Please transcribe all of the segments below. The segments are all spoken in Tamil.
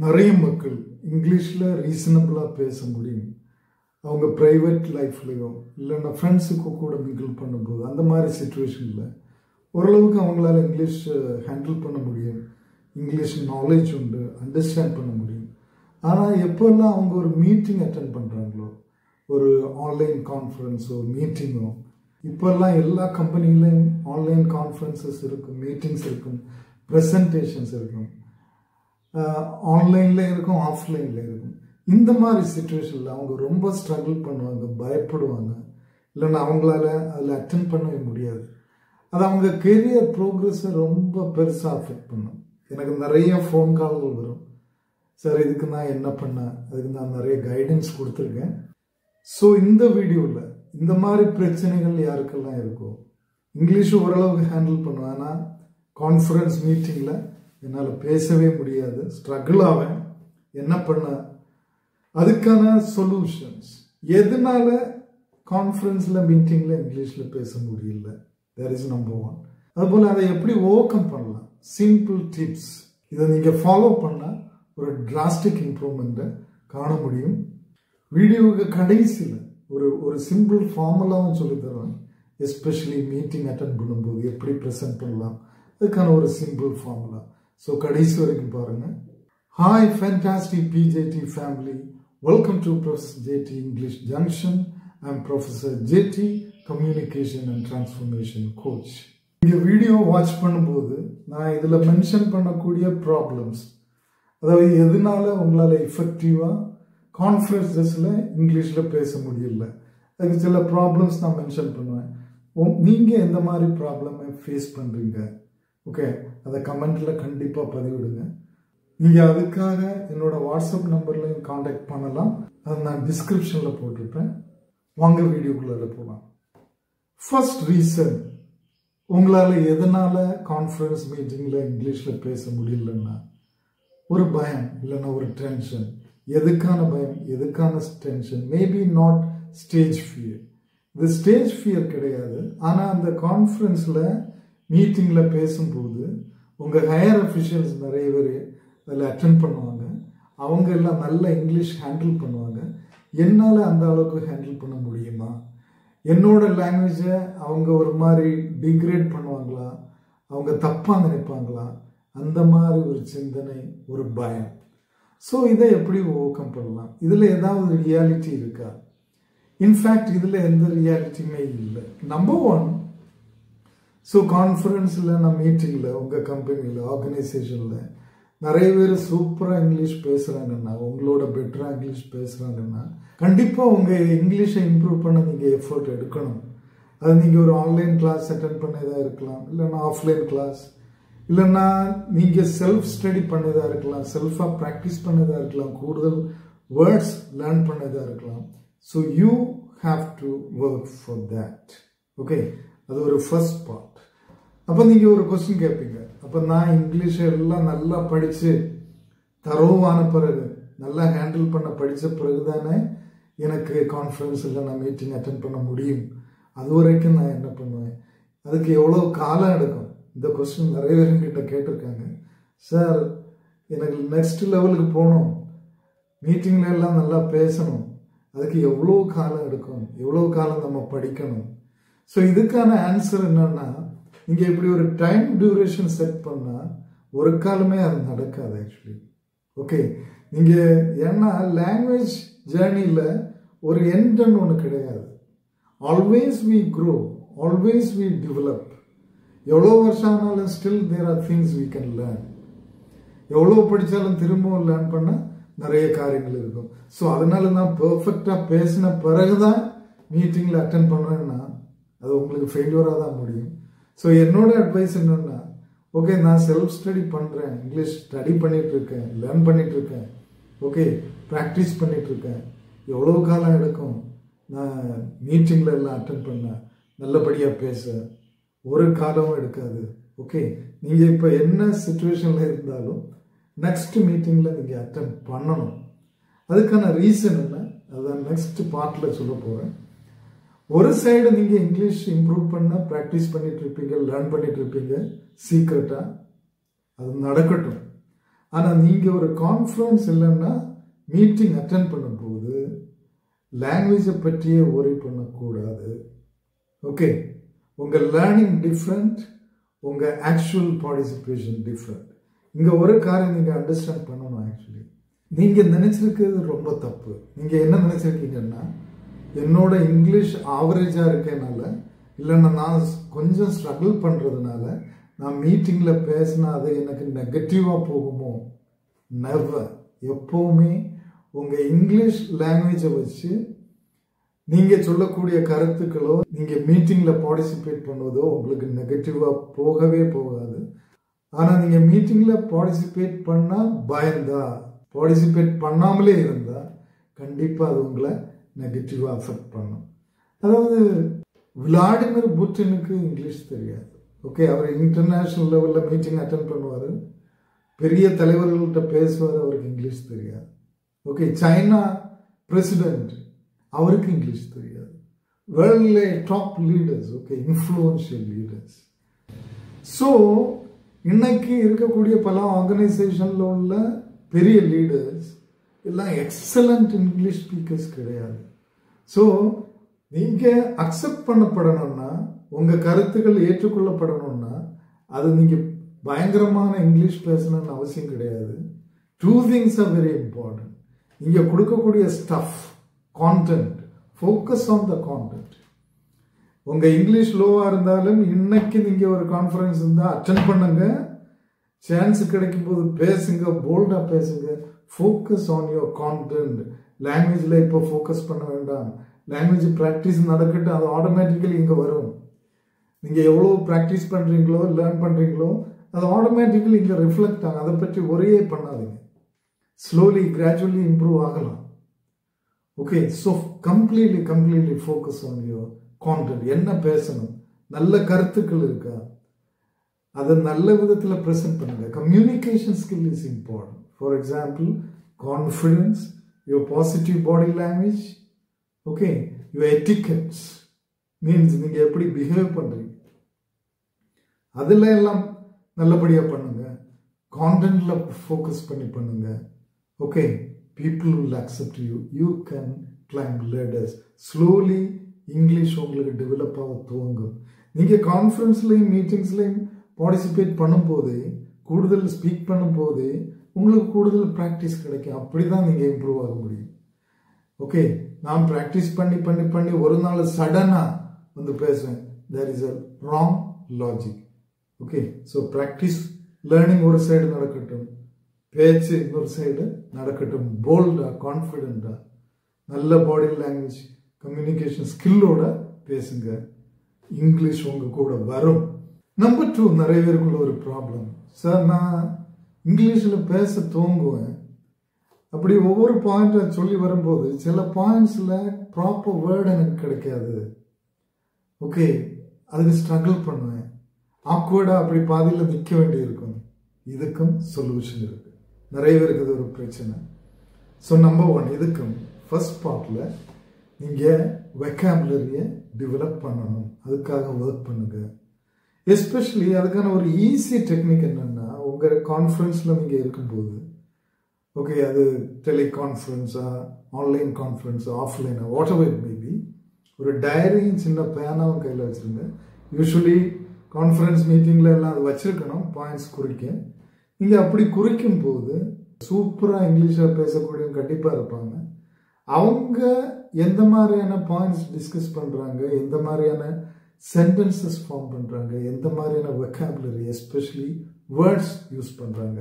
நிறைய மக்கள் இங்கிலீஷில் ரீசனபிளாக பேச முடியும். அவங்க ப்ரைவேட் லைஃப்லையோ இல்லைன்னா ஃப்ரெண்ட்ஸுக்கோ கூட மிங்கிள் பண்ணும்போது அந்த மாதிரி சுச்சுவேஷனில் ஓரளவுக்கு அவங்களால இங்கிலீஷ் ஹேண்டில் பண்ண முடியும். இங்கிலீஷ் நாலேஜ் உண்டு, அண்டர்ஸ்டாண்ட் பண்ண முடியும். ஆனால் எப்போல்லாம் அவங்க ஒரு மீட்டிங் அட்டென்ட் பண்ணுறாங்களோ, ஒரு ஆன்லைன் கான்ஃபரன்ஸோ மீட்டிங்கோ, இப்போல்லாம் எல்லா கம்பெனிலையும் ஆன்லைன் கான்ஃபரன்சஸ் இருக்கும், மீட்டிங்ஸ் இருக்கும், ப்ரெசன்டேஷன்ஸ் இருக்கும், ஆன்லைனில் இருக்கும், ஆஃப்லைனில் இருக்கும். இந்த மாதிரி சுச்சுவேஷனில் அவங்க ரொம்ப ஸ்ட்ரகிள் பண்ணுவாங்க, பயப்படுவாங்க, இல்லைன்னா அவங்களால அதில் அட்டென்ட் பண்ணவே முடியாது. அது அவங்க கெரியர் ப்ரோக்ரஸை ரொம்ப பெருசாக அஃபெக்ட் பண்ணும். எனக்கு நிறைய ஃபோன் கால்கள் வரும், சார் இதுக்கு நான் என்ன பண்ணேன், அதுக்கு நான் நிறைய கைடன்ஸ் கொடுத்துருக்கேன். ஸோ இந்த வீடியோவில் இந்த மாதிரி பிரச்சனைகள் யாருக்கெல்லாம் இருக்கோ, இங்கிலீஷ் ஓரளவுக்கு ஹேண்டில் பண்ணுவேன், ஆனால் கான்ஃபரன்ஸ் மீட்டிங்கில் என்னால் பேசவே முடியாது, ஸ்ட்ரகிள் ஆவேன், என்ன பண்ண, அதுக்கான சொல்யூஷன்ஸ், எதனால கான்ஃபரன்ஸில் மீட்டிங்கில் இங்கிலீஷில் பேச முடியல, தேர் இஸ் நம்பர் 1. அதுபோல் அதை எப்படி ஓவர் கம் பண்ணலாம், சிம்பிள் டிப்ஸ், இதை நீங்கள் ஃபாலோ பண்ணால் ஒரு டிராஸ்டிக் இம்ப்ரூவ்மெண்ட்டை காண முடியும். வீடியோவுக்கு கடைசியில் ஒரு சிம்பிள் ஃபார்முலாவும் சொல்லி தருவேன். எஸ்பெஷலி மீட்டிங் அட்டென்ட் பண்ணும்போது எப்படி ப்ரெசென்ட் பண்ணலாம், அதுக்கான ஒரு சிம்பிள் ஃபார்முலா. ஸோ கடைசி வரைக்கும் பாருங்கள். Hi fantastic PJD family, welcome to professor JD English junction. I am professor JD, communication and transformation coach. இந்த வீடியோ வாட்ச் பண்ணும்போது நான் இதில் மென்ஷன் பண்ணக்கூடிய ப்ராப்ளம்ஸ், அதாவது எதனால உங்களால் எஃபெக்டிவாக கான்ஃபரன்ஸஸில் இங்கிலீஷில் பேச முடியல, அதுக்கு சில ப்ராப்ளம்ஸ் நான் மென்ஷன் பண்ணுவேன். நீங்கள் எந்த மாதிரி ப்ராப்ளமை ஃபேஸ் பண்ணுறீங்க, ஓகே, அதை கமெண்ட்டில் கண்டிப்பாக பதிவிடுங்க. நீங்கள் அதுக்காக என்னோட வாட்ஸ்அப் நம்பர்லையும் காண்டாக்ட் பண்ணலாம், அதை நான் டிஸ்கிரிப்ஷனில் போட்டிருப்பேன். வாங்க வீடியோக்குள்ளே போகலாம். ஃபர்ஸ்ட் ரீசன், உங்களால் எதனால் கான்ஃபரன்ஸ் மீட்டிங்கில் இங்கிலீஷில் பேச முடியலன்னா ஒரு பயம், இல்லைன்னா ஒரு டென்ஷன். எதுக்கான பயம், எதுக்கான tension? Maybe not stage fear. இது ஸ்டேஜ் ஃபியர் கிடையாது, ஆனால் அந்த கான்ஃபரன்ஸில் மீட்டிங்கில் பேசும்போது உங்கள் ஹையர் அஃபிஷியல்ஸ் நிறைய பேர் அதில் அட்டென்ட் பண்ணுவாங்க, அவங்க எல்லாம் நல்ல இங்கிலீஷ் ஹேண்டில் பண்ணுவாங்க. என்னால் அந்த அளவுக்கு ஹேண்டில் பண்ண முடியுமா, என்னோட லாங்குவேஜை அவங்க ஒரு மாதிரி டிகிரேட் பண்ணுவாங்களா, அவங்க தப்பாக நினைப்பாங்களா, அந்த மாதிரி ஒரு சிந்தனை, ஒரு பயம். ஸோ இதை எப்படி ஓவர் கம் பண்ணலாம்? இதில் ஏதாவது ரியாலிட்டி இருக்கா? இன்ஃபேக்ட் இதில் எந்த ரியாலிட்டியுமே இல்லை. நம்பர் 1, ஸோ கான்ஃபரன்ஸில், நான் மீட்டிங்கில், உங்கள் கம்பெனியில், ஆர்கனைசேஷனில் நிறைய பேர் சூப்பராக இங்கிலீஷ் பேசுகிறாங்கன்னா, உங்களோட பெட்டராக இங்கிலீஷ் பேசுகிறாங்கன்னா, கண்டிப்பாக உங்கள் இங்கிலீஷை இம்ப்ரூவ் பண்ண நீங்கள் எஃபர்ட் எடுக்கணும். அது நீங்கள் ஒரு ஆன்லைன் கிளாஸ் அட்டென்ட் பண்ணதாக இருக்கலாம், இல்லைன்னா ஆஃப்லைன் கிளாஸ், இல்லைன்னா நீங்கள் செல்ஃப் ஸ்டடி பண்ணதாக இருக்கலாம், செல்ஃபாக ப்ராக்டிஸ் பண்ணதாக இருக்கலாம், கூடுதல் வேர்ட்ஸ் லேர்ன் பண்ணதாக இருக்கலாம். So you have to work for that. Okay, அது ஒரு ஃபர்ஸ்ட் பார்ட். அப்போ நீங்கள் ஒரு கொஸ்டின் கேட்பீங்க, அப்போ நான் இங்கிலீஷை எல்லாம் நல்லா படித்து தரோவான பிறகு, நல்லா ஹேண்டில் பண்ண படித்த பிறகு தானே எனக்கு கான்ஃபரன்ஸில் நான் மீட்டிங் அட்டென்ட் பண்ண முடியும், அது வரைக்கும் நான் என்ன பண்ணுவேன், அதுக்கு எவ்வளோ காலம் எடுக்கும்? இந்த கொஸ்டின் நிறைய பேருங்கிட்ட கேட்டிருக்காங்க. சார், எனக்கு நெக்ஸ்ட் லெவலுக்கு போகணும், மீட்டிங்கில் எல்லாம் நல்லா பேசணும், அதுக்கு எவ்வளோ காலம் எடுக்கும், எவ்வளோ காலம் நம்ம படிக்கணும்? ஸோ இதுக்கான ஆன்சர் என்னன்னா, நீங்கள் இப்படி ஒரு டைம் டியூரேஷன் செட் பண்ணால் ஒரு காலமே அது நடக்காது ஆக்சுவலி. ஓகே, நீங்கள் ஏன்னா லாங்குவேஜ் ஜேர்னியில் ஒரு எண்டுன்னு ஒன்று கிடையாது. Always we grow, always we develop. எவ்வளோ வருஷம் ஆனாலும் still there are things we can learn. எவ்வளோ படித்தாலும் திரும்பவும் லேர்ன் பண்ண நிறைய காரியங்கள் இருக்கும். ஸோ அதனால நான் பெர்ஃபெக்டாக பேசின பிறகு தான் மீட்டிங்கில் அட்டென்ட் பண்ணுறேன்னா அது உங்களுக்கு ஃபெயிலியராக தான் முடியும். ஸோ என்னோட அட்வைஸ் என்னென்னா, ஓகே, நான் செல்ஃப் ஸ்டடி பண்ணுறேன், இங்கிலீஷ் ஸ்டடி பண்ணிகிட்ருக்கேன், லேர்ன் பண்ணிகிட்ருக்கேன், ஓகே, ப்ராக்டிஸ் பண்ணிகிட்ருக்கேன். எவ்வளோ காலம் எடுக்கும் நான் மீட்டிங்கில் எல்லாம் அட்டென்ட் பண்ண, நல்லபடியாக பேச? ஒரு காலமும் எடுக்காது. ஓகே, நீங்கள் இப்போ என்ன சிச்சுவேஷனில் இருந்தாலும் நெக்ஸ்ட் மீட்டிங்கில் நீங்கள் அட்டென்ட் பண்ணணும். அதுக்கான ரீசன் என்ன, அதான் நெக்ஸ்ட் பார்ட்டில் சொல்ல போகிறேன். ஒரு சைடு நீங்கள் இங்கிலீஷ் இம்ப்ரூவ் பண்ண ப்ராக்டிஸ் பண்ணிட்டு இருப்பீங்க, லேர்ன் பண்ணிட்டு இருப்பீங்க சீக்ரெட்டாக, அது நடக்கட்டும். ஆனால் நீங்கள் ஒரு கான்ஃபரன்ஸ் இல்லைன்னா மீட்டிங் அட்டென்ட் பண்ணும்போது லாங்குவேஜை பற்றியே ஒரி பண்ணக்கூடாது. ஓகே, உங்கள் லேர்னிங் டிஃப்ரெண்ட், உங்கள் ஆக்சுவல் பார்ட்டிசிபேஷன் டிஃப்ரெண்ட். இங்கே ஒரு காரியம் நீங்கள் அண்டர்ஸ்டாண்ட் பண்ணணும். ஆக்சுவலி நீங்கள் நினச்சிருக்கிறது ரொம்ப தப்பு. நீங்கள் என்ன நினச்சிருக்கீங்கன்னா, என்னோட இங்கிலீஷ் ஆவரேஜாக இருக்கனால இல்லைன்னா நான் கொஞ்சம் ஸ்ட்ரகிள் பண்ணுறதுனால நான் மீட்டிங்கில் பேசினா அது எனக்கு நெகட்டிவாக போகுமோ? நெவர். எப்போவுமே உங்கள் இங்கிலீஷ் லாங்குவேஜை வச்சு நீங்கள் சொல்லக்கூடிய கருத்துக்களோ நீங்கள் மீட்டிங்கில் பார்ட்டிசிபேட் பண்ணுவதோ உங்களுக்கு நெகட்டிவாக போகவே போகாது. ஆனால் நீங்கள் மீட்டிங்கில் பார்ட்டிசிபேட் பண்ணால் பயந்தா, பார்ட்டிசிபேட் பண்ணாமலே இருந்தால் கண்டிப்பாக அது உங்களை நெகட்டிவாக அஃபெக்ட் பண்ணும். அதாவது விளாடிமிர் புட்டினுக்கு இங்கிலீஷ் தெரியாது. ஓகே, அவர் இன்டர்நேஷ்னல் லெவலில் மீட்டிங் அட்டென்ட் பண்ணுவார், பெரிய தலைவர்கள்ட்ட பேசுவார், அவருக்கு இங்கிலீஷ் தெரியாது. ஓகே, சைனா பிரசிடென்ட், அவருக்கு இங்கிலீஷ் தெரியாது. வேர்ல்ட்ல top leaders, okay, influential leaders. So இன்னைக்கு இருக்கக்கூடிய பல ஆர்கனைசேஷனில் உள்ள பெரிய லீடர்ஸ் எல்லாம் எக்ஸலண்ட் இங்கிலீஷ் ஸ்பீக்கர்ஸ் கிடையாது. ஸோ நீங்கள் அக்செப்ட் பண்ணப்படணும்னா, உங்கள் கருத்துக்கள் ஏற்றுக்கொள்ளப்படணும்னா அது நீங்கள் பயங்கரமான இங்கிலீஷ் பேசணும்னு அவசியம் கிடையாது. Two things are very important. இங்கே கொடுக்கக்கூடிய stuff, content, focus on the content. உங்கள் இங்கிலீஷ் லோவாக இருந்தாலும் இன்னைக்கு நீங்கள் ஒரு கான்ஃபரன்ஸ் இருந்தால் அட்டென்ட் பண்ணுங்க, சான்ஸ் கிடைக்கும் போது பேசுங்க, போல்டாக பேசுங்க. Focus on your content. லாங்குவேஜில் இப்போ ஃபோக்கஸ் பண்ண வேண்டாம். லாங்குவேஜ் ப்ராக்டிஸ் நடக்கட்டும், அது ஆட்டோமேட்டிக்கலி இங்கே வரும். நீங்கள் எவ்வளோ ப்ராக்டிஸ் பண்ணுறீங்களோ, லேர்ன் பண்ணுறீங்களோ, அது ஆட்டோமேட்டிக்கலி இங்கே ரிஃப்ளெக்ட் ஆகும். அதை பற்றி ஒரே பண்ணாதீங்க. ஸ்லோலி கிராஜுவலி இம்ப்ரூவ் ஆகலாம். Okay, so completely focus on your content. என்ன பேசணும், நல்ல கருத்துக்கள் இருக்கா, அதை நல்ல விதத்தில் ப்ரெசென்ட் பண்ணுங்க. Communication skill is important. For example, confidence, your positive body language, okay, your etiquettes means நீங்கள் எப்படி பிஹேவ் பண்ணுறீங்க, அதில் எல்லாம் நல்லபடியாக பண்ணுங்க. கான்டென்ட்ல ஃபோக்கஸ் பண்ணி பண்ணுங்க. Okay, people will accept you. You can climb ladders. Slowly English உங்களுக்கு டெவலப் ஆக துவங்கும். நீங்கள் கான்ஃபரன்ஸ்லையும் மீட்டிங்ஸ்லையும் பார்ட்டிசிபேட் பண்ணும்போது, கூடுதல் ஸ்பீக் பண்ணும்போது உங்களுக்கு கூடுதல் ப்ராக்டிஸ் கிடைக்கும். அப்படி தான் நீங்கள் இம்ப்ரூவ் ஆக முடியும். ஓகே, நான் ப்ராக்டிஸ் பண்ணி ஒரு நாள் சடனாக வந்து பேசுவேன். There is a wrong logic. Okay, so practice learning ஒரு சைடு நடக்கட்டும், பேச்சு இன்னொரு சைடு நடக்கட்டும். போல்டாக, கான்ஃபிடென்ட்டாக, நல்ல பாடி லாங்குவேஜ் கம்யூனிகேஷன் ஸ்கில்லோட பேசுங்க. இங்கிலீஷ் உங்கள் கூட வரும். நம்பர் 2, நிறைய பேருக்குள்ள ஒரு ப்ராப்ளம். சார், நான் இங்கிலீஷில் பேச துவங்குவேன், அப்படி ஒவ்வொரு பாயிண்ட்டை சொல்லி வரும்போது சில பாயிண்ட்ஸில் ப்ராப்பர் வேர்டு எனக்கு கிடைக்காது. ஓகே, அதுக்கு ஸ்ட்ரகிள் பண்ணுவேன், ஆக்வர்டாக அப்படி பாதியில் நிற்க வேண்டியிருக்கும். இதுக்கும் சொல்யூஷன் இருக்கு. நிறைய பேருக்கு இது ஒரு பிரச்சனை. ஸோ நம்பர் 1, இதுக்கும் ஃபர்ஸ்ட் பார்ட்டில் நீங்கள் வெக்காபுலரியை டெவலப் பண்ணணும். அதுக்காக ஒர்க் பண்ணுங்க. எஸ்பெஷலி அதுக்கான ஒரு ஈஸி டெக்னிக் என்னென்னா, உங்கள் கான்ஃபரன்ஸில் நீங்கள் இருக்கும்போது, ஓகே, அது டெலிகான்ஃபரன்ஸா, ஆன்லைன் கான்ஃபரன்ஸா, ஆஃப்லைனா, வாட் எவர் இட் மேபி, ஒரு டைரியும் சின்ன பேனாவும் கையில் வச்சுருங்க. யூஸ்வலி கான்ஃபரன்ஸ் மீட்டிங்கில் எல்லாம் அது வச்சுருக்கணும், பாயிண்ட்ஸ் குறிக்க. நீங்கள் அப்படி குறிக்கும் போது சூப்பராக இங்கிலீஷில் பேசக்கூடியவங்க கண்டிப்பாக இருப்பாங்க. அவங்க எந்த மாதிரியான பாயிண்ட்ஸ் டிஸ்கஸ் பண்ணுறாங்க, எந்த மாதிரியான சென்டென்சஸ் ஃபார்ம் பண்ணுறாங்க, எந்த மாதிரியான வெக்காபுலரி எஸ்பெஷலி வேர்ட்ஸ் யூஸ் பண்ணுறாங்க,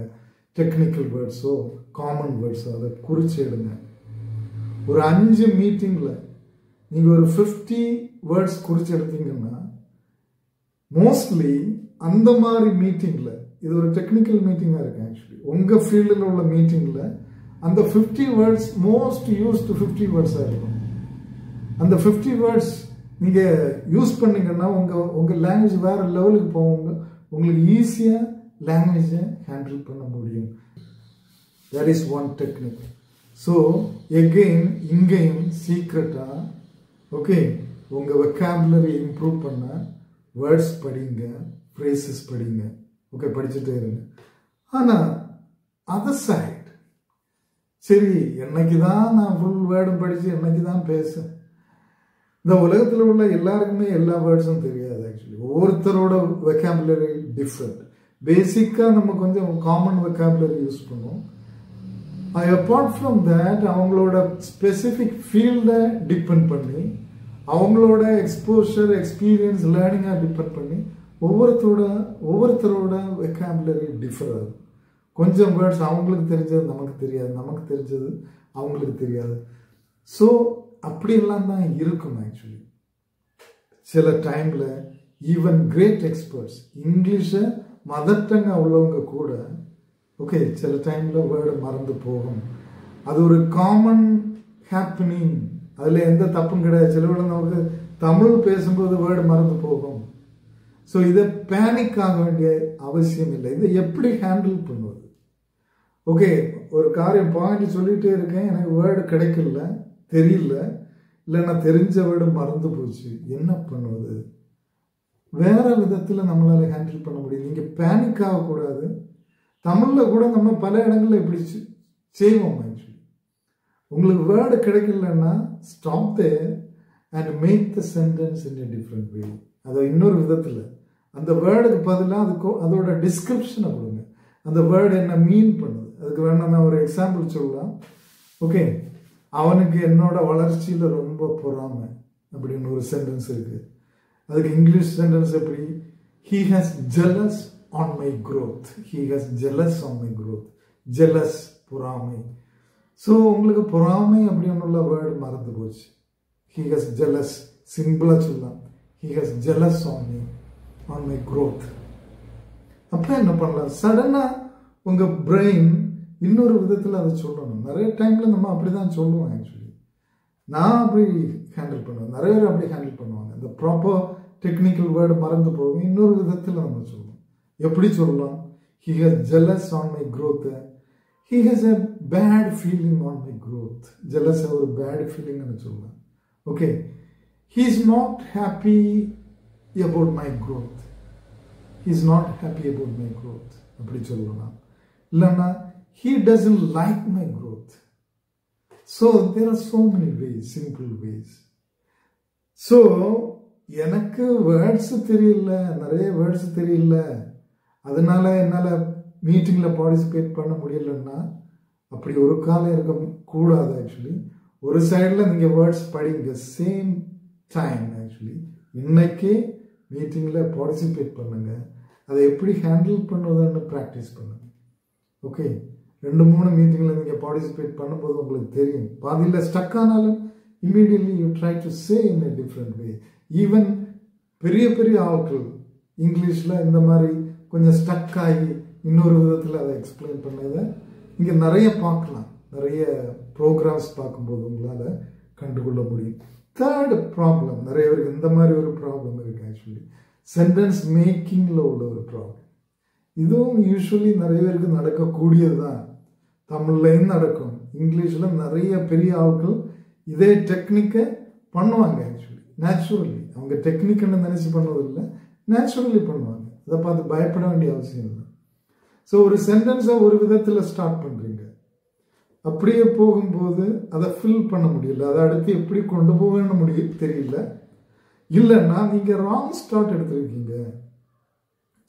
டெக்னிக்கல் வேர்ட்ஸோ காமன் வேர்ட்ஸோ, அதை குறிச்சு எடுங்க. ஒரு 5 மீட்டிங்கில் நீங்கள் ஒரு 50 வேர்ட்ஸ் குறிச்சு எடுத்தீங்கன்னா, மோஸ்ட்லி அந்த மாதிரி மீட்டிங்கில், இது ஒரு டெக்னிக்கல் மீட்டிங்காக இருக்கு ஆக்சுவலி, உங்கள் ஃபீல்டில் உள்ள மீட்டிங்கில் அந்த 50 வேர்ட்ஸ் மோஸ்ட் யூஸ்டு 50 வேர்ட்ஸாக இருக்கும். அந்த 50 வேர்ட்ஸ் நீங்கள் யூஸ் பண்ணீங்கன்னா உங்கள் லாங்குவேஜ் வேறு லெவலுக்கு போவாங்க. உங்களுக்கு ஈஸியாக லாங்குவேஜை ஹேண்டில் பண்ண முடியும். That is one technique. So again இங்கேயும் சீக்ரெட்டாக, ஓகே, உங்கள் வெக்காபுலரி இம்ப்ரூவ் பண்ண வேர்ட்ஸ் படிங்க, ஃப்ரேசஸ் படிங்க. ஓகே, படிச்சுட்டே இருங்க. ஆனால் அதர் சைட், சரி என்னைக்கு தான் நான் ஃபுல் வேர்டும் படித்து என்னைக்கு தான் பேசுவேன்? இந்த உலகத்தில் உள்ள எல்லாருக்குமே எல்லா வேர்ட்ஸும் தெரியாது. ஆக்சுவலி ஒவ்வொருத்தரோட வெக்காபுலரி டிஃப்ரெண்ட். பேசிக்காக நம்ம கொஞ்சம் காமன் வெக்காபுலரி யூஸ் பண்ணுவோம். அப்பார்ட் ஃப்ரம் தேட் அவங்களோட ஸ்பெசிஃபிக் ஃபீல்டை டிபெண்ட் பண்ணி, அவங்களோட எக்ஸ்போஷர், எக்ஸ்பீரியன்ஸ், லேர்னிங்கை டிபெண்ட் பண்ணி ஒவ்வொருத்தரோட வெக்காபுலரி டிஃபர் ஆகுது. கொஞ்சம் வேர்ட்ஸ் அவங்களுக்கு தெரிஞ்சது நமக்கு தெரியாது, நமக்கு தெரிஞ்சது அவங்களுக்கு தெரியாது. ஸோ அப்படியெல்லாம் தான் இருக்கும். ஆக்சுவலி சில டைமில் ஈவன் கிரேட் எக்ஸ்பர்ட்ஸ், இங்கிலீஷை மதர் டங் உள்ளவங்க கூட ஓகே சில டைமில் வேர்டு மறந்து போகும். அது ஒரு காமன் ஹேப்பனிங், அதில் எந்த தப்பும் கிடையாது. சில வேளை நமக்கு தமிழ் பேசும்போது வேர்டு மறந்து போகும். ஸோ இதை பேனிக் ஆக வேண்டிய அவசியம் இல்லை. இதை எப்படி ஹேண்டில் பண்ணுவது? ஓகே, ஒரு காரியம் பாயிண்ட் சொல்லிகிட்டே இருக்கேன், எனக்கு வேர்டு கிடைக்கல, தெரியல, இல்லை நான் தெரிஞ்ச வேர்டு மறந்து போச்சு, என்ன பண்ணுவது? வேற விதத்தில் நம்மளால் ஹேண்டில் பண்ண முடியும். நீங்கள் பேனிக் ஆகக்கூடாது. தமிழில் கூட நம்ம பல இடங்களில் இப்படி செய்வோம். ஆக்சுவலி உங்களுக்கு வேர்டு கிடைக்கலன்னா stop there and make the sentence in a different way. அதை இன்னொரு விதத்தில் அந்த வேர்டுக்கு பதிலாக அதோட டிஸ்கிரிப்ஷனை கொடுங்க. அந்த வேர்டு என்ன மீன் பண்ணுது, அதுக்கு வேணா நான் ஒரு எக்ஸாம்பிள் சொல்லலாம். ஓகே, அவனுக்கு என்னோட வளர்ச்சியில் ரொம்ப பொறாமை அப்படின்னு ஒரு சென்டென்ஸ் இருக்குது. அதுக்கு இங்கிலீஷ் சென்டென்ஸ் எப்படி? He has jealous on my growth. He has jealous on my growth. Jealous, பொறாமை. ஸோ உங்களுக்கு பொறாமை அப்படின்னு உள்ள வேர்டு மறந்து போச்சு. He has jealous, சிம்பிளாக சொல்லலாம். He has jealous on me, on my growth. அப்போ என்ன பண்ணலாம்? சடனாக உங்கள் பிரெயின் இன்னொரு விதத்தில் அதை சொல்லணும். நிறைய டைமில் நம்ம அப்படி தான் சொல்லுவோம். ஆக்சுவலி நான் அப்படி ஹேண்டில் பண்ணுவேன், நிறைய பேர் அப்படி ஹேண்டில் பண்ணுவாங்க. இந்த ப்ராப்பர் டெக்னிக்கல் வேர்டு மறந்து போகும். இன்னொரு விதத்தில் நம்ம சொல்லுவோம். எப்படி சொல்லலாம்? He has jealous on my growth. He has a bad feeling on my growth. Jealous ஒரு bad feeling னு சொல்லலாம். Okay, he is not happy about my growth. He is not happy about my growth. அப்படி சொல்லலாம். இல்லைன்னா he doesn't like my growth. So there are so many ways, simple ways. So எனக்கு வேர்ட்ஸ் தெரியல, நிறைய வேர்ட்ஸ் தெரியல, அதனால என்னால் மீட்டிங்கில் பார்ட்டிசிபேட் பண்ண முடியலன்னா அப்படி ஒரு காலம் இருக்க கூடாது. ஆக்சுவலி ஒரு சைடில் நீங்கள் வேர்ட்ஸ் படிங்க, சேம் டைம் ஆக்சுவலி இன்னைக்கு மீட்டிங்கில் பார்ட்டிசிபேட் பண்ணுங்க. அதை எப்படி ஹேண்டில் பண்ணுவதுன்னு ப்ராக்டிஸ் பண்ணுங்க. ஓகே, 2-3 மீட்டிங்கில் நீங்கள் பார்ட்டிசிபேட் பண்ணும்போது உங்களுக்கு தெரியும். பாதியில் ஸ்டக் ஆனாலும் immediately you try to say in a different way. Even பெரிய பெரிய ஆட்கள் இங்கிலீஷில் இந்த மாதிரி கொஞ்சம் ஸ்டக் ஆகி இன்னொரு விதத்தில் அதை எக்ஸ்பிளைன் பண்ணதை இங்கே நிறைய பார்க்கலாம். நிறைய ப்ரோக்ராம்ஸ் பார்க்கும்போது உங்களால் கண்டுகொள்ள முடியும். தேர்ட் ப்ராப்ளம், நிறைய பேருக்கு இந்த மாதிரி ஒரு ப்ராப்ளம் இருக்குது. ஆக்சுவலி சென்டென்ஸ் மேக்கிங்கில் உள்ள ஒரு ப்ராப்ளம். இதுவும் யூஸ்வலி நிறைய பேருக்கு நடக்கக்கூடியது தான். தமிழ்லையும் நடக்கும், இங்கிலீஷில் நிறைய பெரிய ஆட்கள் இதே டெக்னிக்கை பண்ணுவாங்க. ஆக்சுவலி நேச்சுரலி அவங்க டெக்னிக்குன்னு நினச்சி பண்ணுவதில்லை, நேச்சுரலி பண்ணுவாங்க. அதை பார்த்து பயப்பட வேண்டிய அவசியம் இல்லை. ஸோ ஒரு சென்டென்ஸை ஒரு விதத்தில் ஸ்டார்ட் பண்ணுறீங்க, அப்படியே போகும்போது அதை ஃபில் பண்ண முடியல, அதை அடுத்து எப்படி கொண்டு போகணும்னு தெரியல. இல்லைன்னா நீங்கள் ராங் ஸ்டார்ட் எடுத்துருக்கீங்க,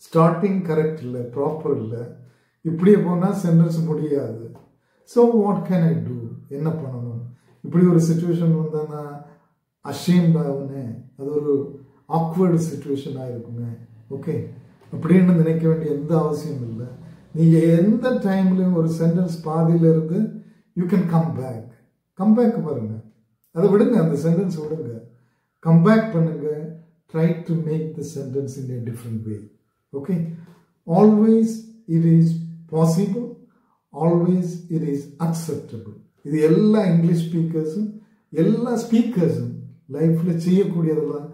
ஸ்டார்டிங் கரெக்ட் இல்லை, ப்ராப்பர் இல்லை, இப்படியே போனால் சென்டென்ஸ் முடியாது. So what can I do? என்ன பண்ணணும்? இப்படி ஒரு சுச்சுவேஷன் வந்தால் நான் அஷேம்ட் ஆகுனே, அது ஒரு ஆக்வர்டு சுச்சுவேஷனாக இருக்குமே. ஓகே, அப்படின்னு நினைக்க வேண்டிய எந்த அவசியம் இல்லை. நீங்கள் எந்த டைம்லையும் ஒரு சென்டென்ஸ் பாதியிலிருந்து யூ கேன் கம் பேக் பாருங்க, அதை விடுங்க, அந்த சென்டென்ஸ் விடுங்க, கம் பேக் பண்ணுங்க. Try to make the sentence in a different way. Okay, always it is possible, always it is acceptable. இது எல்லா இங்கிலீஷ் ஸ்பீக்கர்ஸும் எல்லா ஸ்பீக்கர்ஸும் லைஃப்பில் செய்யக்கூடியதான்.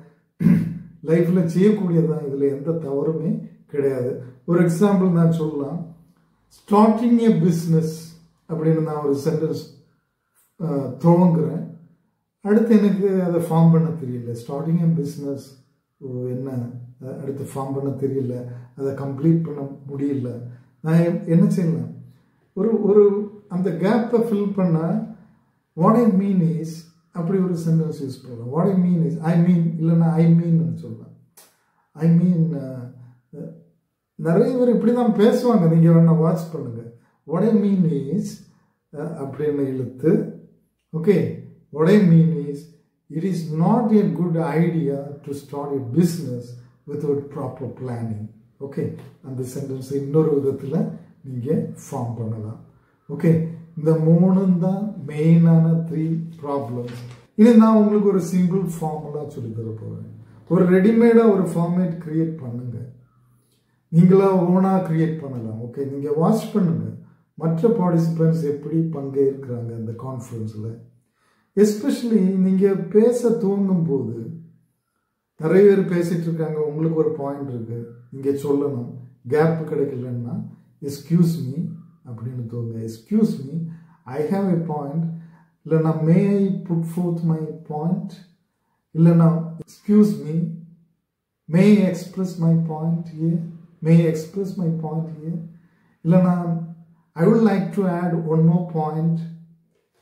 இதில் எந்த தவறுமே கிடையாது. ஒரு எக்ஸாம்பிள் நான் சொல்லலாம். ஸ்டார்டிங் எ பிஸ்னஸ் அப்படின்னு நான் ஒரு சென்டென்ஸ் துவங்குறேன், அடுத்து எனக்கு அதை ஃபார்ம் பண்ண தெரியல. ஸ்டார்டிங் எ பிஸ்னஸ் என்ன அடுத்து ஃபார்ம் பண்ண தெரியல, அதை கம்ப்ளீட் பண்ண முடியல. நான் என்ன செய்யலாம்? ஒரு அந்த கேப்பை ஃபில் பண்ண வாட் ஐ மீன் இஸ் அப்படி ஒரு சென்டென்ஸ் யூஸ் பண்ணலாம். What I mean is I mean, இல்லைன்னா ஐ மீன் சொல்லலாம். ஐ மீன் நிறைய பேர் இப்படி தான் பேசுவாங்க, நீங்கள் வேணா வாட்ச் பண்ணுங்க. வாட் ஐ மீன் இஸ் அப்படின்னு இழுத்து, okay, what I mean is it is not a good idea to start a business without proper planning. Okay, அந்த சென்டென்ஸ் இன்னொரு விதத்தில் நீங்கள் ஃபார்ம் பண்ணலாம். ஓகே, இந்த 3 தான் மெயினான 3 ப்ராப்ளம்ஸ். இது நான் உங்களுக்கு ஒரு சிம்பிள் ஃபார்முலா சொல்லி தர போகிறேன். ஒரு ரெடிமேடாக ஒரு ஃபார்மேட் கிரியேட் பண்ணுங்க, நீங்களா ஓனாக கிரியேட் பண்ணலாம். ஓகே, நீங்கள் வாட்ச் பண்ணுங்க மற்ற பார்ட்டிசிபென்ட்ஸ் எப்படி பங்கேற்கிறாங்க அந்த கான்ஃபரன்ஸில். எஸ்பெஷலி நீங்கள் பேச துவங்கும் போது நிறைய பேர் பேசிட்டு இருக்காங்க, உங்களுக்கு ஒரு பாயிண்ட் இருக்கு, நீங்கள் சொல்லணும். கேப் கிடைக்கலன்னா எஸ்கியூஸ் மீ அப்படின்னு தோங்க. Excuse me, I have a point, இல்லைன்னா may I put forth my point, இல்லைன்னா excuse me, may I express my point here, may I express my point here, இல்லைன்னா I would like to add one more point.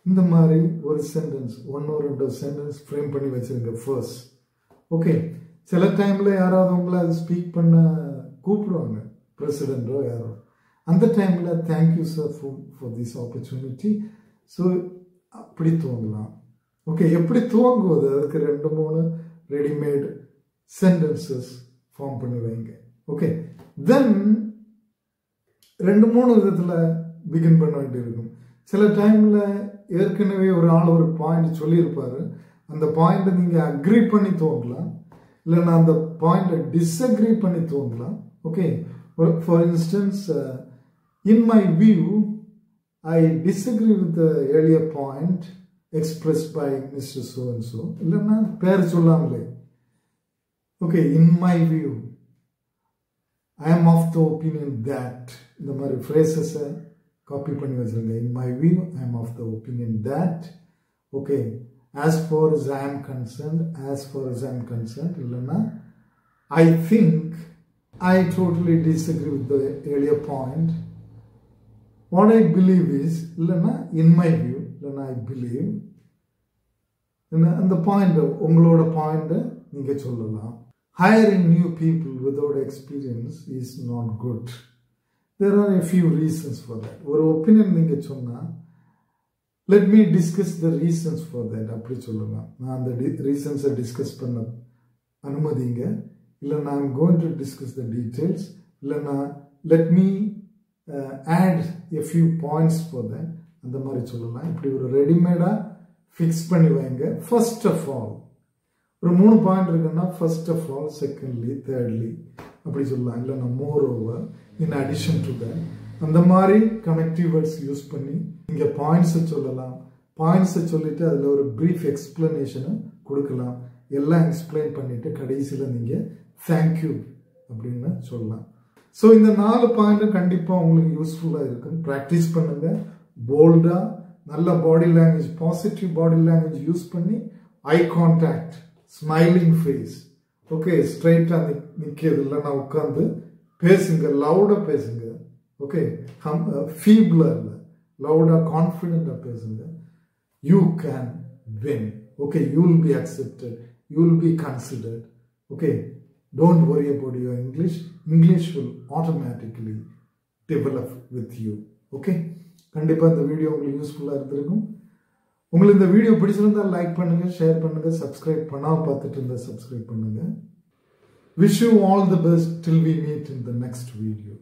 இந்த மாதிரி ஒரு சென்டென்ஸ் 1-2 சென்டென்ஸ் ஃப்ரேம் பண்ணி வச்சிருங்க ஃபர்ஸ்ட். ஓகே, சில டைமில் யாராவது உங்களை அது ஸ்பீக் பண்ண கூப்பிடுவாங்க, பிரசிடென்ட்டோ யாரோ, அந்த டைமில் thank you sir for this opportunity. So அப்படி துவங்கலாம். ஓகே, எப்படி துவங்குவது, அதுக்கு 2-3 ரெடிமேட் சென்டென்சஸ் ஃபார்ம் பண்ணி வைங்க. ஓகே, தென் 2-3 விதத்தில் பிகின் பண்ண வேண்டியிருக்கும். சில டைமில் ஏற்கனவே ஒரு ஆள் ஒரு பாயிண்ட் சொல்லியிருப்பாரு, அந்த பாயிண்ட்டை நீங்கள் அக்ரி பண்ணி துவங்கலாம், இல்லைன்னா அந்த பாயிண்ட்டை டிஸ்அக்ரி பண்ணி துவங்கலாம். Okay, for instance, in my view, I disagree with the earlier point expressed by Mr. So-and-so. இல்லைன்னா பேர் சொல்லாமலே, okay, in my view, I am of the opinion that, இந்த மாதிரி ஃப்ரேசஸை காப்பி பண்ணி வச்சுருங்க. in my view, I am of the opinion that, okay, as far as I am concerned, as far as I am concerned, இல்லைன்னா I think, I totally disagree with the earlier point. What I believe is, இல்லைன்னா in my view, இல்லைன்னா I believe, அந்த பாயிண்ட் உங்களோட பாயிண்ட்டை நீங்கள் சொல்லலாம். Hiring new people without experience is not good. There are a few reasons for that. ஒரு ஒப்பீனியன் நீங்கள் சொன்னால், let me discuss the reasons for that அப்படி சொல்லலாம். நான் அந்த ரீசன்ஸை டிஸ்கஸ் பண்ண அனுமதிங்க, இல்லைன்னா I'm going to discuss the details, இல்லைன்னா let me add a few points for that, அந்த மாதிரி சொல்லலாம். இப்படி ஒரு ரெடிமேடாக ஃபிக்ஸ் பண்ணி வைங்க. ஃபர்ஸ்ட் ஆஃப் ஆல் ஒரு 3 பாயிண்ட் இருக்குன்னா, first of all, secondly, thirdly அப்படி சொல்லலாம். இல்லைன்னா moreover, in addition to that, அந்த மாதிரி கனெக்டிவ் வேர்ட்ஸ் யூஸ் பண்ணி நீங்கள் பாயிண்ட்ஸை சொல்லலாம். பாயிண்ட்ஸை சொல்லிட்டு அதில் ஒரு ப்ரீஃப் எக்ஸ்பிளனேஷனை கொடுக்கலாம். எல்லாம் எக்ஸ்பிளைன் பண்ணிட்டு கடைசியில் நீங்கள் தேங்க்யூ அப்படின்னு சொல்லலாம். ஸோ இந்த 4 பாயிண்ட்டும் கண்டிப்பாக உங்களுக்கு யூஸ்ஃபுல்லாக இருக்கும். ப்ராக்டிஸ் பண்ணுங்க. போல்டாக, நல்ல body language, positive body language use பண்ணி, eye contact, smiling face, okay, ஸ்ட்ரைட்டாக நிற்கிறது இல்லைன்னா உட்காந்து பேசுங்க, லவுடாக பேசுங்க. ஓகே, ஃபீபிளாக இல்லை, லவுடாக கான்ஃபிடென்ட்டாக பேசுங்க. You can win. Okay, you will be accepted, you will be considered. Okay, don't worry about your English. English will automatically develop with you. Okay, கண்டிப்பாக இந்த வீடியோ உங்களுக்கு யூஸ்ஃபுல்லாக இருந்திருக்கும். உங்களுக்கு இந்த வீடியோ பிடிச்சிருந்தால் லைக் பண்ணுங்க, ஷேர் பண்ணுங்க, சப்ஸ்கிரைப் பண்ணாமல் பார்த்துட்டு இருந்தால் சப்ஸ்கிரைப் பண்ணுங்க. Wish you all the best till we meet in the next video.